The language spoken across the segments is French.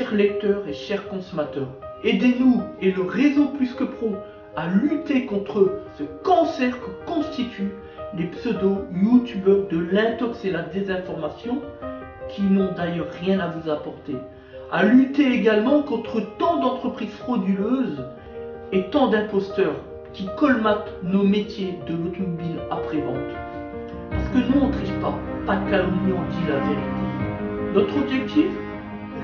chers lecteurs et chers consommateurs, aidez-nous et le réseau Plus que Pro à lutter contre ce cancer que constituent les pseudo-youtubeurs de l'intox et la désinformation qui n'ont d'ailleurs rien à vous apporter. À lutter également contre tant d'entreprises frauduleuses et tant d'imposteurs qui colmatent nos métiers de l'automobile après-vente. Parce que nous on ne triche pas de calomnie, on dit la vérité. Notre objectif,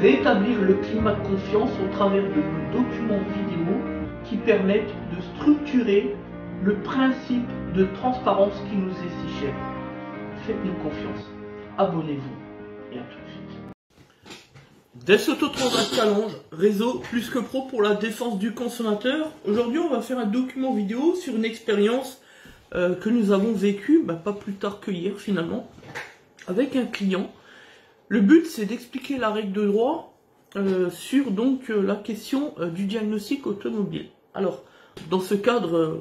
rétablir le climat de confiance au travers de nos documents vidéo qui permettent de structurer le principe de transparence qui nous est si cher. Faites-nous confiance, abonnez-vous et à tout de suite. Desauto 34 Challenge, réseau Plus que Pro pour la défense du consommateur. Aujourd'hui on va faire un document vidéo sur une expérience que nous avons vécue, pas plus tard que hier finalement, avec un client. Le but c'est d'expliquer la règle de droit sur donc la question du diagnostic automobile. Alors dans ce cadre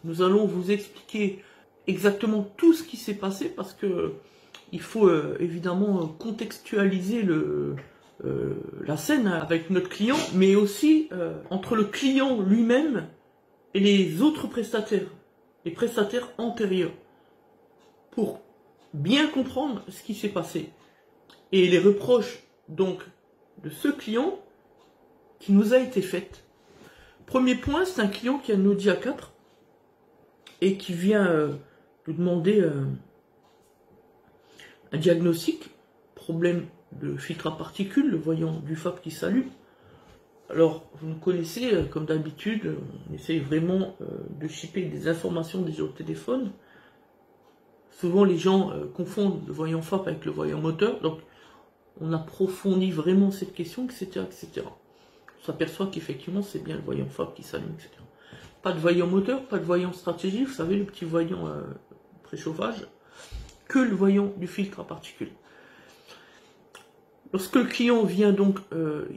nous allons vous expliquer exactement tout ce qui s'est passé parce que il faut évidemment contextualiser la scène avec notre client, mais aussi entre le client lui-même et les autres prestataires, les prestataires antérieurs, pour bien comprendre ce qui s'est passé. Et les reproches donc de ce client qui nous a été fait. Premier point, c'est un client qui a une Audi A4 et qui vient nous demander un diagnostic, problème de filtre à particules, le voyant du FAP qui s'allume. Alors, vous nous connaissez, comme d'habitude, on essaye vraiment de shipper des informations déjà au téléphone. Souvent, les gens confondent le voyant FAP avec le voyant moteur, donc on approfondit vraiment cette question, etc., etc. On s'aperçoit qu'effectivement, c'est bien le voyant FAP qui s'allume, etc. Pas de voyant moteur, pas de voyant stratégie, vous savez, le petit voyant préchauffage, que le voyant du filtre à particules. Lorsque le client vient donc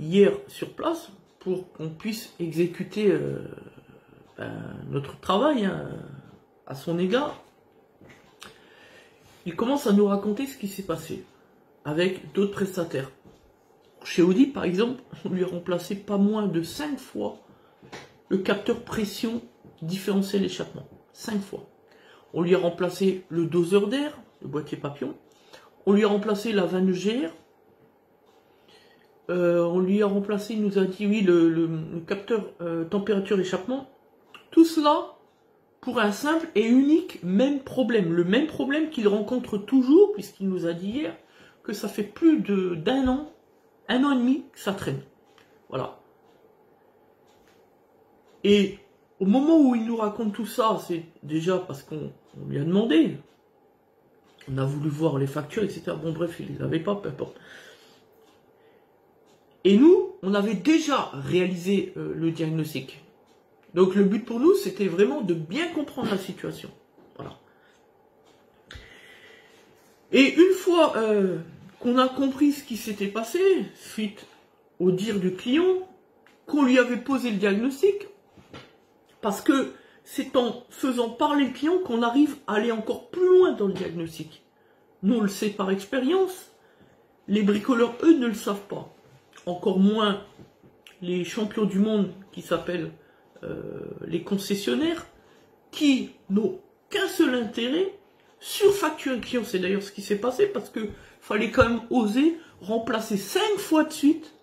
hier sur place, pour qu'on puisse exécuter notre travail à son égard, il commence à nous raconter ce qui s'est passé avec d'autres prestataires. Chez Audi, par exemple, on lui a remplacé pas moins de 5 fois le capteur pression différentiel échappement. 5 fois. On lui a remplacé le doseur d'air, le boîtier papillon. On lui a remplacé la vanne GR. On lui a remplacé, il nous a dit, oui, le capteur température échappement. Tout cela pour un simple et unique même problème. Le même problème qu'il rencontre toujours, puisqu'il nous a dit hier que ça fait plus d'un an, 1 an et demi que ça traîne. Voilà. Et au moment où il nous raconte tout ça, c'est déjà parce qu'on lui a demandé. On a voulu voir les factures, etc. Bon bref, il les avait pas, peu importe. Et nous, on avait déjà réalisé le diagnostic. Donc le but pour nous, c'était vraiment de bien comprendre la situation. Voilà. Et une fois qu'on a compris ce qui s'était passé, suite au dire du client, qu'on lui avait posé le diagnostic, parce que c'est en faisant parler le client qu'on arrive à aller encore plus loin dans le diagnostic. Nous, on le sait par expérience, les bricoleurs, eux, ne le savent pas. Encore moins les champions du monde qui s'appellent les concessionnaires, qui n'ont qu'un seul intérêt, surfacturer le client. C'est d'ailleurs ce qui s'est passé, parce que fallait quand même oser remplacer 5 fois de suite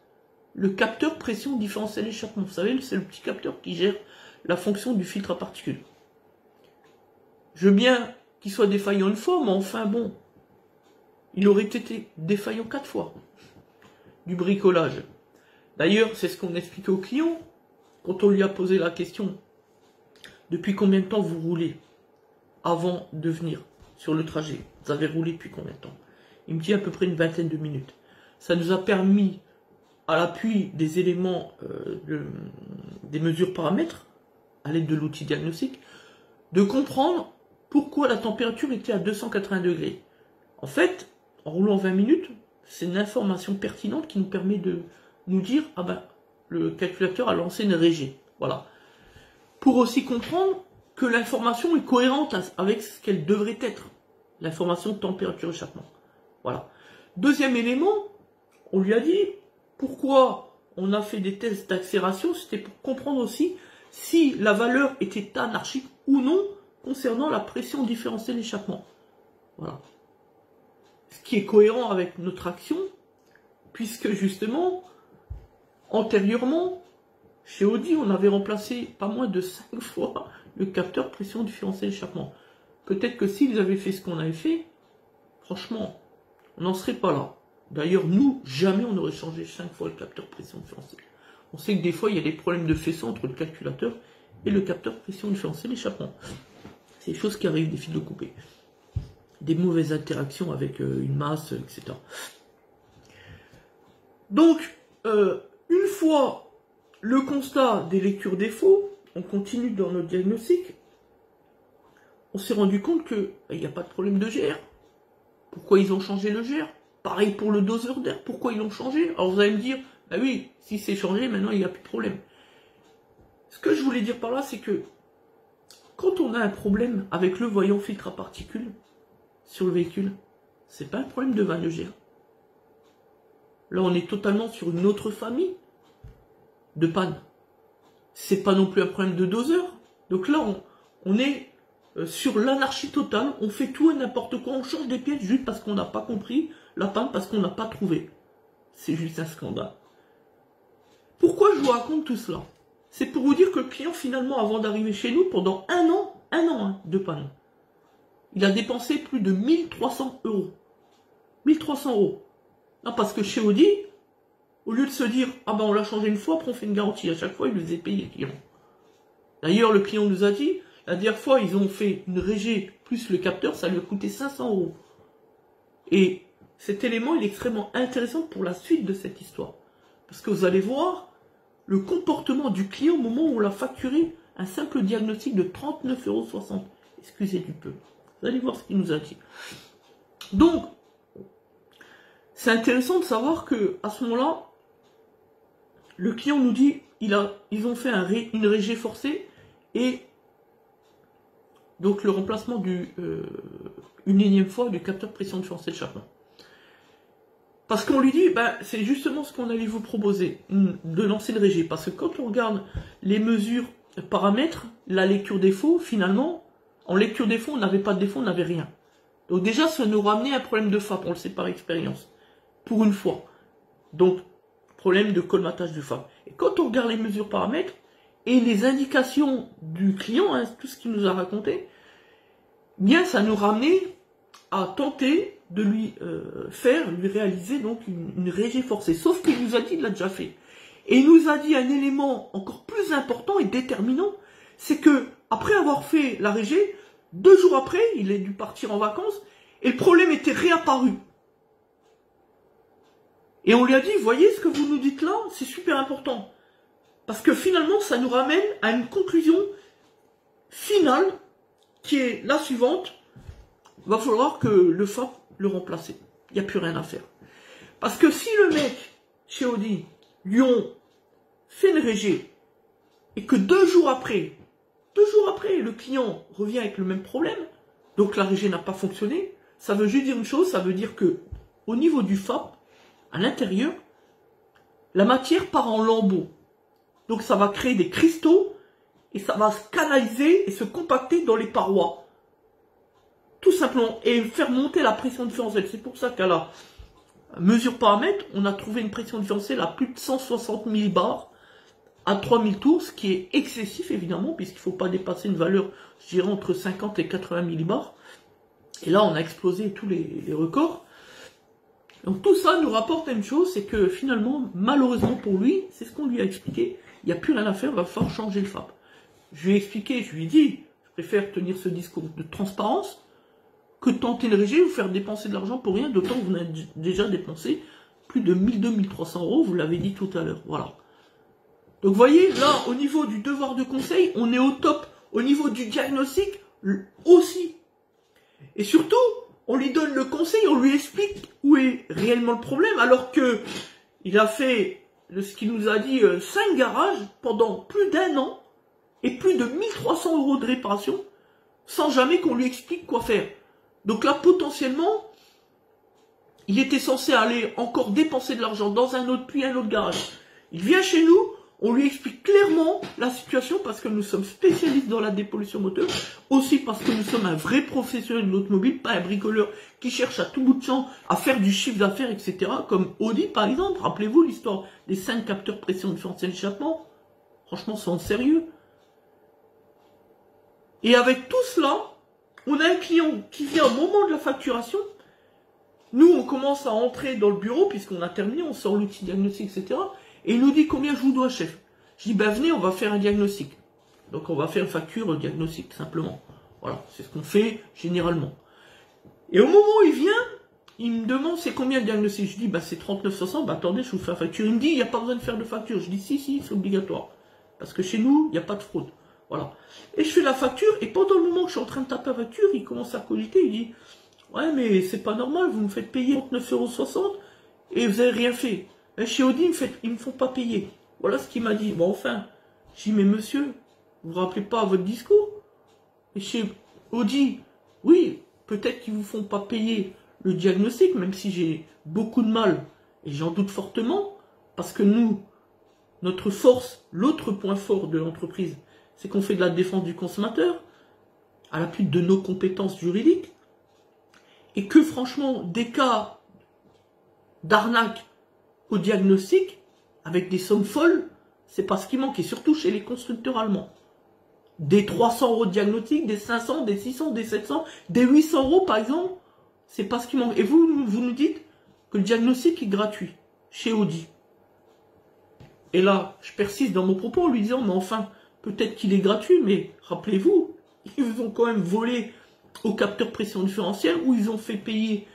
le capteur pression différentiel échappement. Vous savez, c'est le petit capteur qui gère la fonction du filtre à particules. Je veux bien qu'il soit défaillant une fois, mais enfin bon, il aurait été défaillant 4 fois. Du bricolage. D'ailleurs, c'est ce qu'on expliquait au client quand on lui a posé la question: depuis combien de temps vous roulez avant de venir sur le trajet? Vous avez roulé depuis combien de temps? Il me dit à peu près une vingtaine de minutes. Ça nous a permis, à l'appui des éléments, des mesures paramètres, à l'aide de l'outil diagnostic, de comprendre pourquoi la température était à 280 degrés. En fait, en roulant 20 minutes, c'est une information pertinente qui nous permet de nous dire, ah ben, le calculateur a lancé une régée. Voilà. Pour aussi comprendre que l'information est cohérente avec ce qu'elle devrait être. L'information de température échappement. Voilà. Deuxième élément, on lui a dit, pourquoi on a fait des tests d'accélération, c'était pour comprendre aussi si la valeur était anarchique ou non concernant la pression différentielle d'échappement. Voilà. Ce qui est cohérent avec notre action, puisque justement, antérieurement, chez Audi, on avait remplacé pas moins de 5 fois le capteur pression différentielle d'échappement. Peut-être que s'ils avaient fait ce qu'on avait fait, franchement, on n'en serait pas là. D'ailleurs, nous, jamais on aurait changé 5 fois le capteur pression différentielle. On sait que des fois, il y a des problèmes de faisceau entre le calculateur et le capteur pression différentielle d'échappement. C'est des choses qui arrivent, des fils de coupé. Des mauvaises interactions avec une masse, etc. Donc, une fois le constat des lectures défauts, on continue dans notre diagnostic. On s'est rendu compte qu'il n'y a pas de problème de GR. Pourquoi ils ont changé le GR? Pareil pour le doseur d'air, pourquoi ils l'ont changé? Alors vous allez me dire, bah oui, si c'est changé, maintenant il n'y a plus de problème. Ce que je voulais dire par là, c'est que quand on a un problème avec le voyant filtre à particules sur le véhicule, c'est pas un problème de vanne de GR. Là, on est totalement sur une autre famille de panne. C'est pas non plus un problème de doseur. Donc là, on est sur l'anarchie totale. On fait tout et n'importe quoi. On change des pièces juste parce qu'on n'a pas compris la panne, parce qu'on n'a pas trouvé. C'est juste un scandale. Pourquoi je vous raconte tout cela? C'est pour vous dire que le client, finalement, avant d'arriver chez nous, pendant un an de panne, il a dépensé plus de 1300 euros. 1300 euros. Non, parce que chez Audi, au lieu de se dire, ah ben on l'a changé une fois, après on fait une garantie, à chaque fois, il nous a payé le client. D'ailleurs, le client nous a dit, la dernière fois, ils ont fait une régée plus le capteur, ça lui a coûté 500 euros. Et cet élément, il est extrêmement intéressant pour la suite de cette histoire. Parce que vous allez voir le comportement du client au moment où on l'a facturé un simple diagnostic de 39,60 euros. Excusez du peu. Vous allez voir ce qu'il nous a dit. Donc, c'est intéressant de savoir que à ce moment-là, le client nous dit, ils ont fait une régée forcée et donc le remplacement une énième fois du capteur pression différentielle d'échappement. Parce qu'on lui dit, ben, c'est justement ce qu'on allait vous proposer, de lancer le régé. Parce que quand on regarde les mesures paramètres, la lecture défaut, finalement, en lecture défaut, on n'avait pas de défaut, on n'avait rien. Donc déjà, ça nous ramenait un problème de FAP, on le sait par expérience. Pour une fois. Donc, problème de colmatage du FAP. Et quand on regarde les mesures paramètres, et les indications du client, hein, tout ce qu'il nous a raconté, bien, ça nous ramenait à tenter de lui réaliser donc une régée forcée. Sauf qu'il nous a dit, il l'a déjà fait. Et il nous a dit un élément encore plus important et déterminant, c'est que après avoir fait la régée, 2 jours après, il a dû partir en vacances, et le problème était réapparu. Et on lui a dit, voyez ce que vous nous dites là, c'est super important. Parce que finalement, ça nous ramène à une conclusion finale, qui est la suivante. Il va falloir que le FAP le remplace. Il n'y a plus rien à faire. Parce que si le mec, chez Audi, lui ont fait une régée, et que 2 jours après, le client revient avec le même problème, donc la régée n'a pas fonctionné, ça veut juste dire une chose, ça veut dire que au niveau du FAP, à l'intérieur, la matière part en lambeaux. Donc ça va créer des cristaux, et ça va se canaliser et se compacter dans les parois. Tout simplement, et faire monter la pression différentielle. C'est pour ça qu'à la mesure paramètre, on a trouvé une pression différentielle à plus de 160 millibars à 3000 tours, ce qui est excessif évidemment, puisqu'il ne faut pas dépasser une valeur, je dirais, entre 50 et 80 millibars. Et là, on a explosé tous les records. Donc tout ça nous rapporte à une chose, c'est que finalement, malheureusement pour lui, c'est ce qu'on lui a expliqué, il n'y a plus rien à faire, il va falloir changer le FAP. Je lui ai expliqué, je lui ai dit, je préfère tenir ce discours de transparence, que tenter une régée, vous faire dépenser de l'argent pour rien, d'autant que vous avez déjà dépensé plus de 1200-1300 euros, vous l'avez dit tout à l'heure, voilà. Donc vous voyez, là, au niveau du devoir de conseil, on est au top, au niveau du diagnostic, aussi. Et surtout, on lui donne le conseil, on lui explique où est réellement le problème, alors que il a fait, ce qu'il nous a dit, 5 garages pendant plus d'1 an, et plus de 1300 euros de réparation, sans jamais qu'on lui explique quoi faire. Donc là, potentiellement, il était censé aller encore dépenser de l'argent dans un autre, puis un autre garage. Il vient chez nous, on lui explique clairement la situation parce que nous sommes spécialistes dans la dépollution moteur, aussi parce que nous sommes un vrai professionnel de l'automobile, pas un bricoleur qui cherche à tout bout de champ à faire du chiffre d'affaires, etc. Comme Audi par exemple, rappelez-vous l'histoire des 5 capteurs pression différentielle échappement. Franchement, soyons sérieux. Et avec tout cela, on a un client qui vient au moment de la facturation. Nous, on commence à entrer dans le bureau, puisqu'on a terminé, on sort l'outil diagnostic, etc. Et il nous dit combien je vous dois, chef. Je dis, ben venez, on va faire un diagnostic. Donc on va faire une facture diagnostic, simplement. Voilà, c'est ce qu'on fait généralement. Et au moment où il vient, il me demande c'est combien le diagnostic. Je dis, bah c'est 39,60, bah attendez, je vous fais la facture. Il me dit, il n'y a pas besoin de faire de facture. Je dis, si, c'est obligatoire. Parce que chez nous, il n'y a pas de fraude. Voilà. Et je fais la facture, et pendant le moment que je suis en train de taper la facture, il commence à cogiter, il dit, ouais, mais c'est pas normal, vous me faites payer 39,60 € et vous avez rien fait. Et chez Audi, ils me font pas payer. Voilà ce qu'il m'a dit. Bon, enfin, j'ai dit, mais monsieur, vous vous rappelez pas votre discours? Et chez Audi, oui, peut-être qu'ils vous font pas payer le diagnostic, même si j'ai beaucoup de mal, et j'en doute fortement, parce que nous, notre force, l'autre point fort de l'entreprise, c'est qu'on fait de la défense du consommateur, à l'appui de nos compétences juridiques, et que franchement, des cas d'arnaque au diagnostic, avec des sommes folles, c'est pas ce qui manque, et surtout chez les constructeurs allemands. Des 300 € de diagnostic, des 500, des 600, des 700, des 800 € par exemple, c'est pas ce qui manque. Et vous nous dites que le diagnostic est gratuit, chez Audi. Et là, je persiste dans mon propos en lui disant, mais enfin, peut-être qu'il est gratuit, mais rappelez-vous, ils vous ont quand même volé au capteur pression différentielle, où ils ont fait payer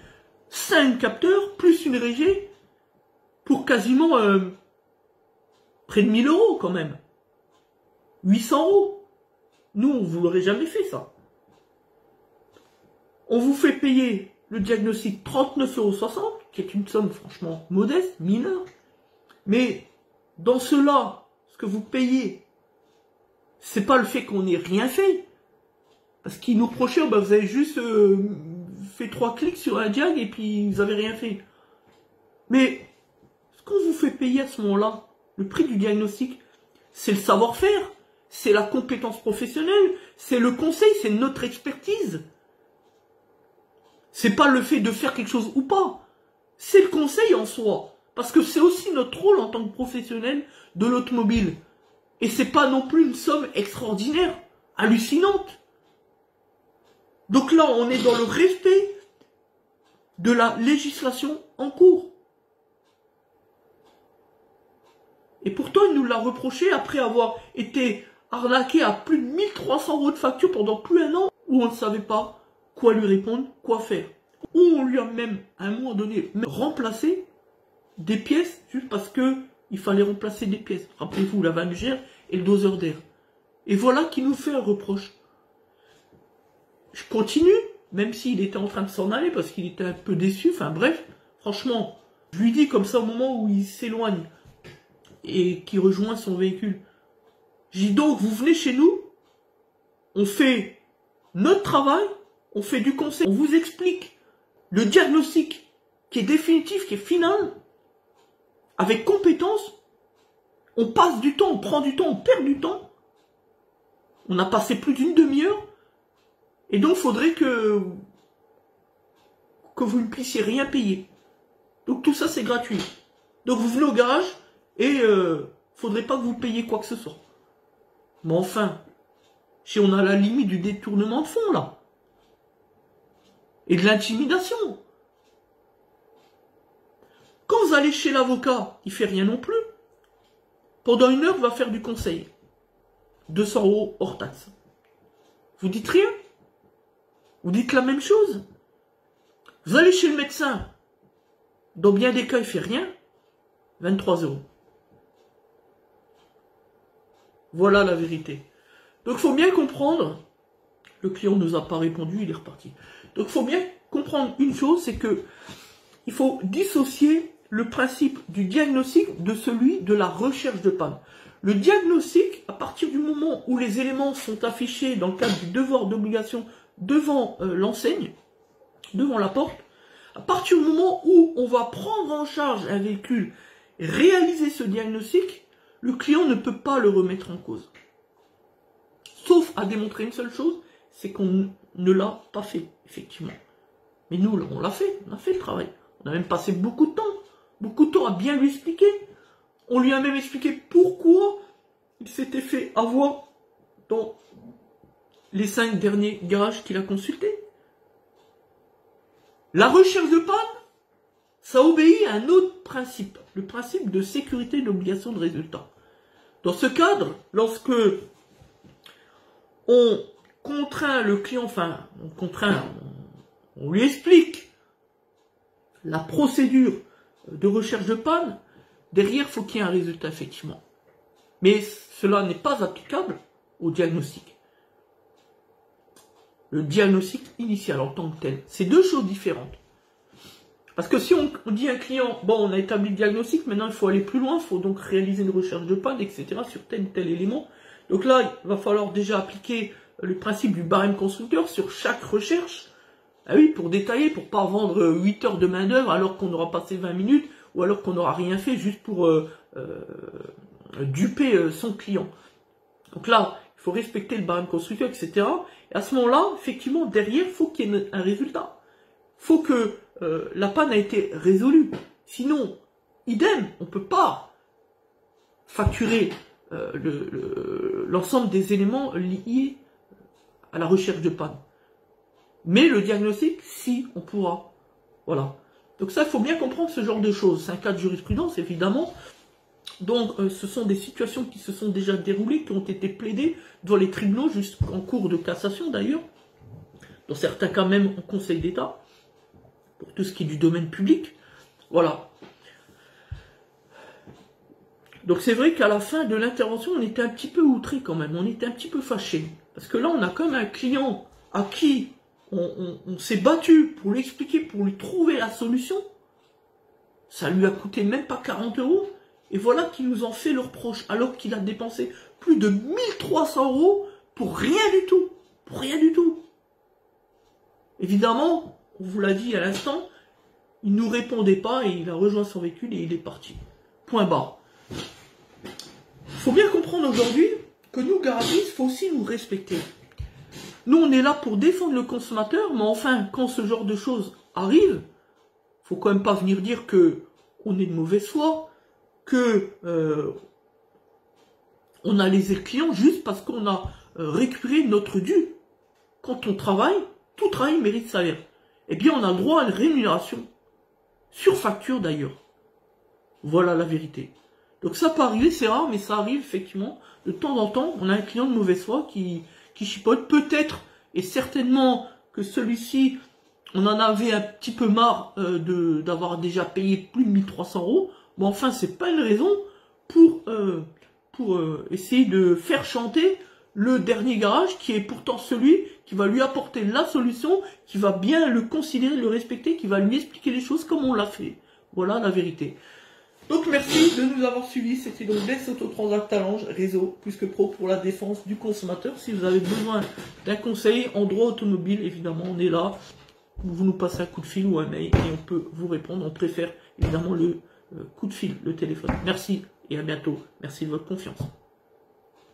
5 capteurs, plus une régie, pour quasiment près de 1000 € quand même. 800 €. Nous, on ne vous l'aurait jamais fait ça. On vous fait payer le diagnostic 39,60 €, qui est une somme franchement modeste, mineure. Mais dans cela, ce que vous payez, c'est pas le fait qu'on n'ait rien fait. Parce qu'ils nous reprochaient, bah, vous avez juste fait 3 clics sur un diag et puis vous n'avez rien fait. Mais ce qu'on vous fait payer à ce moment-là, le prix du diagnostic, c'est le savoir-faire, c'est la compétence professionnelle, c'est le conseil, c'est notre expertise. C'est pas le fait de faire quelque chose ou pas. C'est le conseil en soi. Parce que c'est aussi notre rôle en tant que professionnel de l'automobile. Et c'est pas non plus une somme extraordinaire, hallucinante. Donc là, on est dans le respect de la législation en cours. Et pourtant, il nous l'a reproché après avoir été arnaqué à plus de 1300 € de facture pendant plus d'un an, où on ne savait pas quoi lui répondre, quoi faire. Où on lui a même, à un moment donné, remplacé des pièces, juste parce que il fallait remplacer des pièces. Rappelez-vous, la vanne et le doseur d'air. Et voilà qui nous fait un reproche. Je continue, même s'il était en train de s'en aller, parce qu'il était un peu déçu, enfin bref, franchement, je lui dis comme ça au moment où il s'éloigne, et qui rejoint son véhicule. J'ai dit donc, vous venez chez nous, on fait notre travail, on fait du conseil, on vous explique le diagnostic qui est définitif, qui est final, avec compétence, on passe du temps, on prend du temps, on perd du temps. On a passé plus d'une demi-heure, et donc il faudrait que vous ne puissiez rien payer. Donc tout ça c'est gratuit. Donc vous venez au garage, et faudrait pas que vous payiez quoi que ce soit. Mais enfin, si on a la limite du détournement de fonds là, et de l'intimidation. Quand vous allez chez l'avocat, il fait rien non plus. Pendant 1 heure, il va faire du conseil. 200 € hors taxe. Vous dites rien. Vous dites la même chose. Vous allez chez le médecin. Dans bien des cas, il fait rien. 23 €. Voilà la vérité. Donc il faut bien comprendre, le client ne nous a pas répondu, il est reparti. Donc il faut bien comprendre une chose, c'est que il faut dissocier le principe du diagnostic de celui de la recherche de panne. Le diagnostic, à partir du moment où les éléments sont affichés dans le cadre du devoir d'obligation devant l'enseigne, devant la porte, à partir du moment où on va prendre en charge un véhicule réaliser ce diagnostic, le client ne peut pas le remettre en cause. Sauf à démontrer une seule chose, c'est qu'on ne l'a pas fait, effectivement. Mais nous, on l'a fait, on a fait le travail. On a même passé beaucoup de temps à bien lui expliquer. On lui a même expliqué pourquoi il s'était fait avoir dans les 5 derniers garages qu'il a consultés. La recherche de panne, ça obéit à un autre principe, le principe de sécurité et d'obligation de résultat. Dans ce cadre, lorsque on contraint le client, on lui explique la procédure de recherche de panne, derrière, il faut qu'il y ait un résultat, effectivement. Mais cela n'est pas applicable au diagnostic. Le diagnostic initial en tant que tel, c'est deux choses différentes. Parce que si on dit à un client, bon, on a établi le diagnostic, maintenant il faut aller plus loin, il faut donc réaliser une recherche de panne, etc. sur tel ou tel élément. Donc là, il va falloir déjà appliquer le principe du barème constructeur sur chaque recherche. Ah oui, pour détailler, pour pas vendre 8 heures de main d'œuvre alors qu'on aura passé 20 minutes, ou alors qu'on n'aura rien fait juste pour duper son client. Donc là, il faut respecter le barème constructeur, etc. Et à ce moment-là, effectivement, derrière, il faut qu'il y ait un résultat. Il faut que la panne a été résolue. Sinon, idem, on ne peut pas facturer l'ensemble des éléments liés à la recherche de panne. Mais le diagnostic, si, on pourra. Voilà. Donc ça, il faut bien comprendre ce genre de choses. C'est un cas de jurisprudence, évidemment. Donc, ce sont des situations qui se sont déjà déroulées, qui ont été plaidées devant les tribunaux, jusqu'en cours de cassation d'ailleurs. Dans certains cas même en Conseil d'État. Pour tout ce qui est du domaine public. Voilà. Donc c'est vrai qu'à la fin de l'intervention, on était un petit peu outré quand même. On était un petit peu fâché. Parce que là, on a quand même un client à qui on s'est battu pour lui expliquer, pour lui trouver la solution. Ça lui a coûté même pas 40 €. Et voilà qu'ils nous en fait le reproche. Alors qu'il a dépensé plus de 1300 € pour rien du tout. Pour rien du tout. Évidemment, on vous l'a dit à l'instant, il ne nous répondait pas et il a rejoint son véhicule et il est parti. Point barre. Il faut bien comprendre aujourd'hui que nous, garagistes, il faut aussi nous respecter. Nous, on est là pour défendre le consommateur, mais enfin, quand ce genre de choses arrive, il faut quand même pas venir dire que on est de mauvaise foi, que on a lésé le client juste parce qu'on a récupéré notre dû. Quand on travaille, tout travail mérite salaire. Eh bien, on a droit à une rémunération, sur facture d'ailleurs. Voilà la vérité. Donc ça peut arriver, c'est rare, mais ça arrive effectivement. De temps en temps, on a un client de mauvaise foi qui chipote. Peut-être, et certainement que celui-ci, on en avait un petit peu marre d'avoir déjà payé plus de 1300 €. Mais enfin, c'est pas une raison pour essayer de faire chanter le dernier garage, qui est pourtant celui qui va lui apporter la solution, qui va bien le considérer, le respecter, qui va lui expliquer les choses comme on l'a fait. Voilà la vérité. Donc merci de nous avoir suivis. C'était donc Dex Autotransact Talange, réseau plus que pro pour la défense du consommateur. Si vous avez besoin d'un conseil en droit automobile, évidemment, on est là. Vous nous passez un coup de fil ou un mail et on peut vous répondre. On préfère évidemment le coup de fil, le téléphone. Merci et à bientôt. Merci de votre confiance.